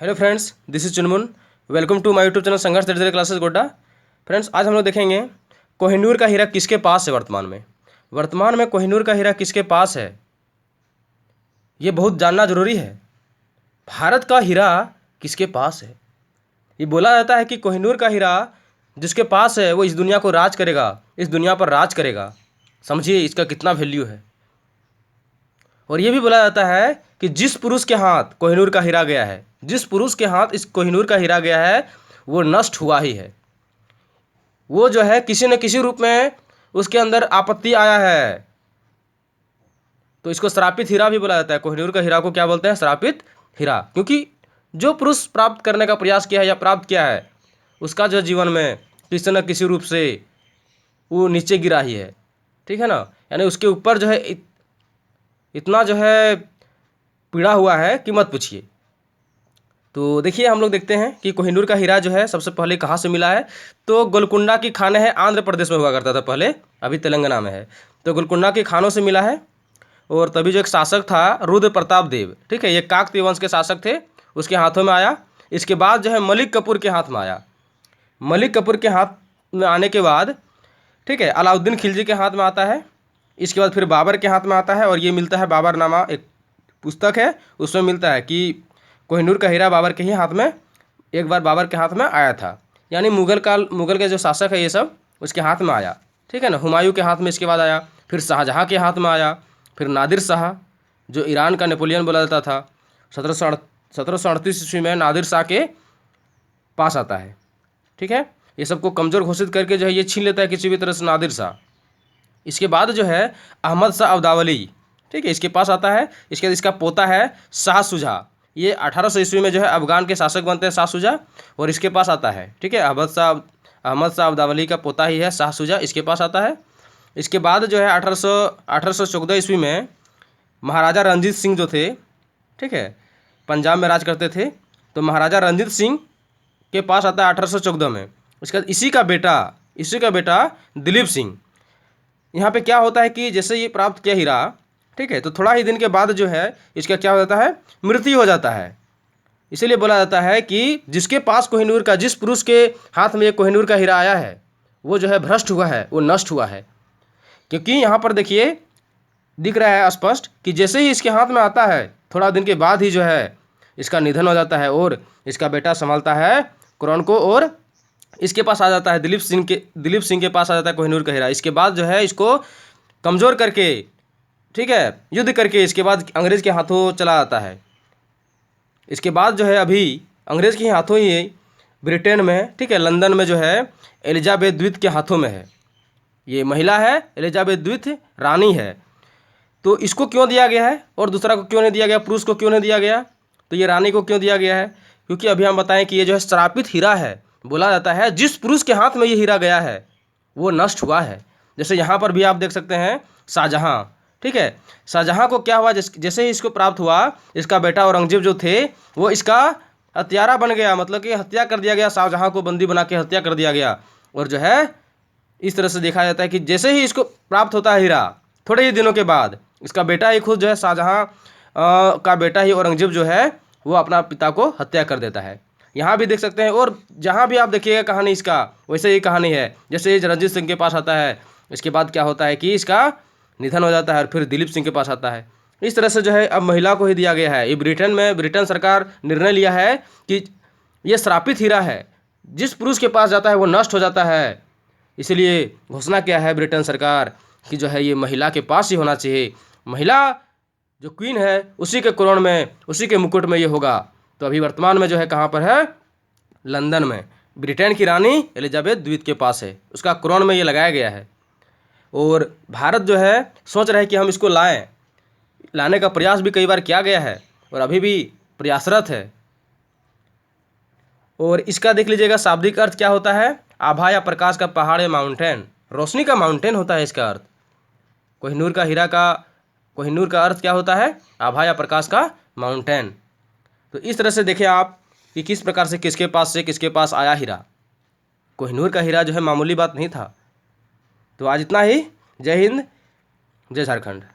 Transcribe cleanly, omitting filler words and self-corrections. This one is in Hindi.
Hello friends, this is Chunmun. Welcome to my YouTube channel संघर्ष धीरे धीरे क्लासेस गोड्डा। फ्रेंड्स, आज हम लोग देखेंगे कोहिनूर का हीरा किसके पास है। वर्तमान में कोहिनूर का हीरा किसके पास है, ये बहुत जानना जरूरी है। भारत का हीरा किसके पास है। ये बोला जाता है कि कोहिनूर का हीरा जिसके पास है वो इस दुनिया को राज करेगा, इस दुनिया पर राज करेगा। समझिए इसका कितना वैल्यू है। और ये भी बोला जाता है कि जिस पुरुष के हाथ कोहिनूर का हीरा गया है, जिस पुरुष के हाथ इस कोहिनूर का हीरा गया है, वो नष्ट हुआ ही है। वो जो है किसी न किसी रूप में उसके अंदर आपत्ति आया है, तो इसको श्रापित हीरा भी बोला जाता है। कोहिनूर का हीरा को क्या बोलते हैं? श्रापित हीरा। क्योंकि जो पुरुष प्राप्त करने का प्रयास किया है या प्राप्त किया है, उसका जो जीवन में किसी न किसी रूप से वो नीचे गिरा ही है। ठीक है ना। यानी उसके ऊपर जो है इतना जो है पीड़ा हुआ है कि मत पूछिए। तो देखिए, हम लोग देखते हैं कि कोहिनूर का हीरा जो है सबसे पहले कहाँ से मिला है। तो गोलकुंडा की खानें है, आंध्र प्रदेश में हुआ करता था पहले, अभी तेलंगाना में है। तो गोलकुंडा की खानों से मिला है। और तभी जो एक शासक था रुद्र प्रताप देव, ठीक है, ये काकतीय वंश के शासक थे, उसके हाथों में आया। इसके बाद जो है मलिक कपूर के हाथ में आया। मलिक कपूर के हाथ में आने के बाद, ठीक है, अलाउद्दीन खिलजी के हाथ में आता है। इसके बाद फिर बाबर के हाथ में आता है, और ये मिलता है बाबरनामा, एक पुस्तक है, उसमें मिलता है कि कोहिनूर का हीरा बाबर के ही हाथ में, एक बार बाबर के हाथ में आया था। यानी मुगल के जो शासक है ये सब उसके हाथ में आया। ठीक है ना। हुमायूं के हाथ में इसके बाद आया, फिर शाहजहाँ के हाथ में आया, फिर नादिर शाह जो ईरान का नेपोलियन बोला जाता था, 1738 ईस्वी में नादिर शाह के पास आता है। ठीक है। ये सबको कमज़ोर घोषित करके जो है ये छीन लेता है किसी भी तरह से नादिर शाह। इसके बाद जो है अहमद शाह अब्दावली, ठीक है, इसके पास आता है। इसके बाद इसका पोता है शाह शुजा। ये 1800 ईस्वी में जो है अफगान के शासक बनते हैं शाह शुजा, और इसके पास आता है। ठीक है। अहमद शाह अब्दावली का पोता ही है शाह शुजा, इसके पास आता है। इसके बाद जो है 1814 ईस्वी में महाराजा रंजीत सिंह जो थे, ठीक है, पंजाब में राज करते थे, तो महाराजा रंजीत सिंह के पास आता है 1814 में। इसके बाद इसी का बेटा दिलीप सिंह। यहाँ पे क्या होता है कि जैसे ये प्राप्त किया हीरा, ठीक है, तो थोड़ा ही दिन के बाद जो है इसका क्या हो जाता है, मृत्यु हो जाता है। इसीलिए बोला जाता है कि जिसके पास कोहिनूर का, जिस पुरुष के हाथ में ये कोहिनूर का हीरा आया है, वो जो है भ्रष्ट हुआ है, वो नष्ट हुआ है। क्योंकि यहाँ पर देखिए दिख रहा है स्पष्ट कि जैसे ही इसके हाथ में आता है, थोड़ा दिन के बाद ही जो है इसका निधन हो जाता है, और इसका बेटा संभालता है क्राउन को, और इसके पास आ जाता है दिलीप सिंह के पास आ जाता है कोहिनूर का हीरा। इसके बाद जो है इसको कमज़ोर करके, ठीक है, युद्ध करके इसके बाद अंग्रेज़ के हाथों चला जाता है। इसके बाद जो है अभी अंग्रेज़ के हाथों ही ब्रिटेन में, ठीक है, लंदन में जो है एलिजाबेथ द्वितीय के हाथों में है। ये महिला है, एलिजाबेथ द्वितीय रानी है। तो इसको क्यों दिया गया है और दूसरा को क्यों नहीं दिया गया, पुरुष को क्यों नहीं दिया गया, तो ये रानी को क्यों दिया गया है? क्योंकि अभी हम बताएं कि ये जो है श्रापित हीरा है। बोला जाता है जिस पुरुष के हाथ में ये हीरा गया है वो नष्ट हुआ है। जैसे यहाँ पर भी आप देख सकते हैं शाहजहाँ, ठीक है, शाहजहाँ को क्या हुआ, जैसे ही इसको प्राप्त हुआ, इसका बेटा औरंगजेब जो थे वो इसका हत्यारा बन गया, मतलब कि हत्या कर दिया गया, शाहजहाँ को बंदी बना के हत्या कर दिया गया। और जो है इस तरह से देखा जाता है कि जैसे ही इसको प्राप्त होता है हीरा, थोड़े ही दिनों के बाद इसका बेटा ही खुद जो है शाहजहाँ का बेटा ही औरंगजेब जो है वो अपना पिता को हत्या कर देता है। यहाँ भी देख सकते हैं, और जहाँ भी आप देखिएगा कहानी इसका वैसे ही कहानी है। जैसे ये रंजीत सिंह के पास आता है, इसके बाद क्या होता है कि इसका निधन हो जाता है, और फिर दिलीप सिंह के पास आता है। इस तरह से जो है अब महिला को ही दिया गया है। ये ब्रिटेन सरकार निर्णय लिया है कि ये श्रापित हीरा है, जिस पुरुष के पास जाता है वो नष्ट हो जाता है। इसलिए घोषणा किया है ब्रिटेन सरकार कि जो है ये महिला के पास ही होना चाहिए। महिला जो क्वीन है उसी के क्राउन में, उसी के मुकुट में ये होगा। तो अभी वर्तमान में जो है कहाँ पर है, लंदन में ब्रिटेन की रानी एलिजाबेथ द्वितीय के पास है, उसका क्राउन में ये लगाया गया है। और भारत जो है सोच रहे हैं कि हम इसको लाने का प्रयास भी कई बार किया गया है, और अभी भी प्रयासरत है। और इसका देख लीजिएगा शाब्दिक अर्थ क्या होता है, आभा या प्रकाश का पहाड़ या माउंटेन, रोशनी का माउंटेन होता है इसका अर्थ। कोहिनूर का अर्थ क्या होता है, आभा या प्रकाश का माउंटेन। तो इस तरह से देखिए आप कि किस प्रकार से किसके पास आया हीरा। कोहिनूर का हीरा जो है मामूली बात नहीं था। तो आज इतना ही। जय हिंद, जय झारखंड।